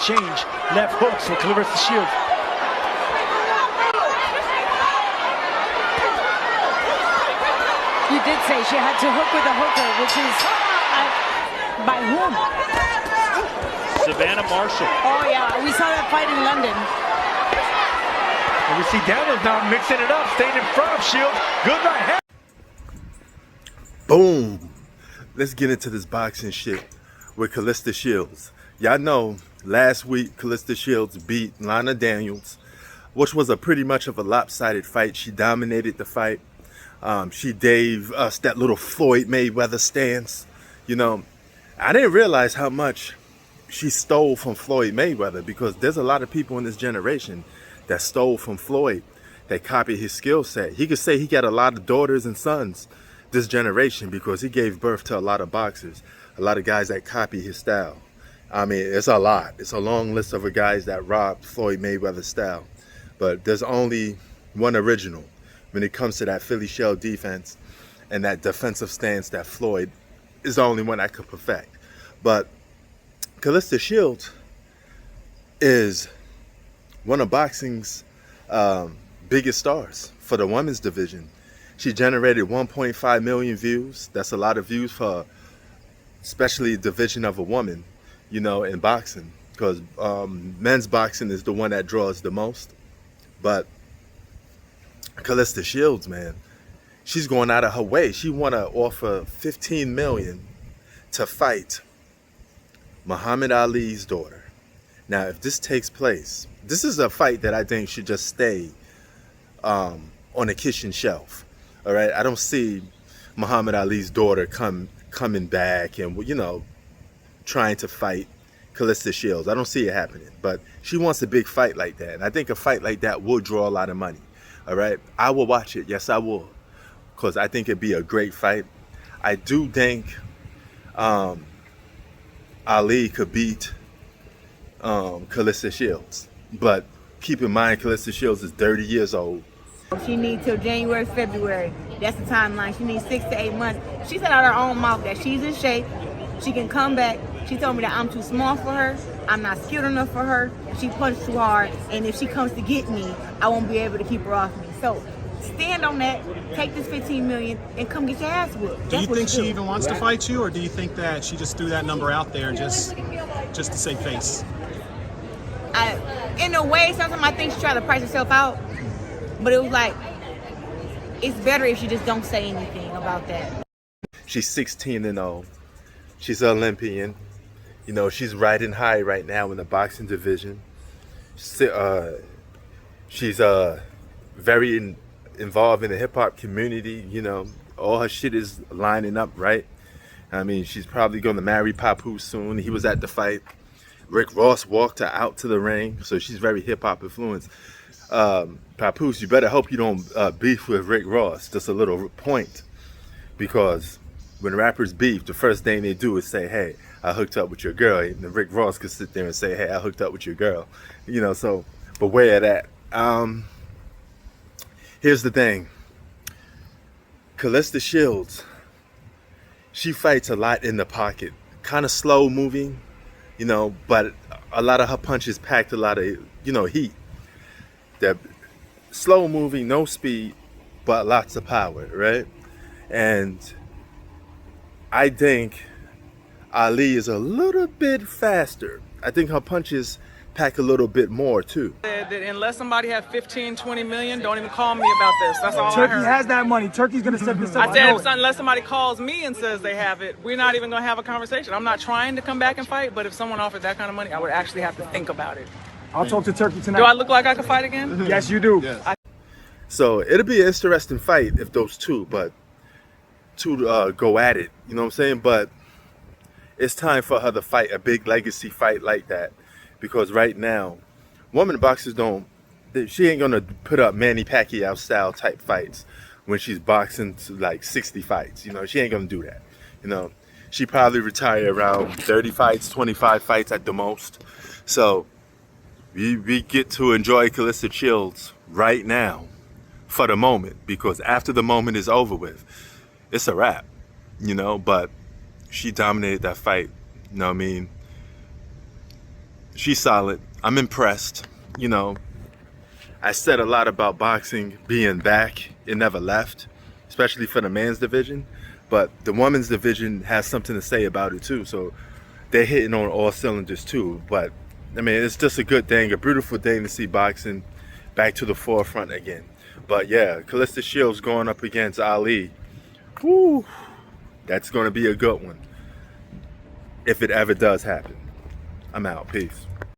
exchange left hooks for Claressa Shields. You did say she had to hook with a hooker, which is by whom? Savannah Marshall. Oh yeah, we saw that fight in London. And we see Daniels now mixing it up, staying in front of Shields. Good right hand. Boom. Let's get into this boxing shit with Claressa Shields. Y'all know last week Claressa Shields beat Laila Daniels, which was a pretty much of a lopsided fight. She dominated the fight. She gave us that little Floyd Mayweather stance. You know, I didn't realize how much she stole from Floyd Mayweather, because there's a lot of people in this generation that stole from Floyd, that copied his skill set. He could say he got a lot of daughters and sons this generation because he gave birth to a lot of boxers, a lot of guys that copy his style. I mean, it's a lot. It's a long list of guys that robbed Floyd Mayweather's style. But there's only one original when it comes to that Philly shell defense and that defensive stance that Floyd is the only one that could perfect. But Claressa Shields is one of boxing's biggest stars for the women's division. She generated 1.5 million views. That's a lot of views for especially division of a woman, you know, in boxing, because men's boxing is the one that draws the most. But Claressa Shields, man, she's going out of her way. She want to offer $15 million to fight Muhammad Ali's daughter. Now, if this takes place, this is a fight that I think should just stay on a kitchen shelf. All right, I don't see Muhammad Ali's daughter coming back and, you know, trying to fight Claressa Shields. I don't see it happening. But she wants a big fight like that, and I think a fight like that will draw a lot of money. All right, I will watch it. Yes, I will, because I think it'd be a great fight. I do think Ali could beat Claressa Shields, but keep in mind Claressa Shields is 30 years old. She needs till January, February. That's the timeline. She needs 6 to 8 months. She said out her own mouth that she's in shape. She can come back. She told me that I'm too small for her. I'm not skilled enough for her. She punched too hard. And if she comes to get me, I won't be able to keep her off me. So stand on that. Take this $15 million and come get your ass whooped. Do you think she even wants to fight you, or do you think that she just threw that number out there just to save face? In a way, sometimes I think she tried to price herself out. But it was like, it's better if she just don't say anything about that. She's 16-0. She's an Olympian. You know, she's riding high right now in the boxing division. She's very involved in the hip-hop community. You know, all her shit is lining up right. I mean, she's probably going to marry Papoose soon. He was at the fight. Rick Ross walked her out to the ring, so she's very hip-hop influenced. Papoose, you better hope you don't beef with Rick Ross. Just a little point, because when rappers beef, the first thing they do is say, hey, I hooked up with your girl. And Rick Ross could sit there and say, hey, I hooked up with your girl. You know, so beware of that. Here's the thing. Claressa Shields, she fights a lot in the pocket. Kind of slow moving, you know, but a lot of her punches packed a lot of, you know, heat. That slow moving, no speed, but lots of power, right? And I think Ali is a little bit faster. I think her punches pack a little bit more too. That unless somebody had 15, 20 million, don't even call me about this. That's all Turkey I heard. has that money. Turkey's going to set this up. I said unless somebody calls me and says they have it, we're not even going to have a conversation. I'm not trying to come back and fight, but if someone offered that kind of money, I would actually have to think about it. I'll talk to Turkey tonight. Do I look like I could fight again? Yes, you do. Yes. So it'll be an interesting fight if those two go at it. You know what I'm saying? But it's time for her to fight a big legacy fight like that, because right now, women boxers she ain't gonna put up Manny Pacquiao style type fights when she's boxing to like 60 fights. You know, she ain't gonna do that. You know, she probably retire around 30 fights, 25 fights at the most. So we get to enjoy Claressa Shields right now for the moment, because after the moment is over with, it's a wrap, you know. But she dominated that fight, you know what I mean? she's solid. I'm impressed. You know, I said a lot about boxing being back. It never left, especially for the men's division. But the women's division has something to say about it too. So they're hitting on all cylinders too. But I mean, it's just a good thing, a beautiful thing to see boxing back to the forefront again. But yeah, Claressa Shields going up against Ali. Woo, that's going to be a good one if it ever does happen. I'm out. Peace.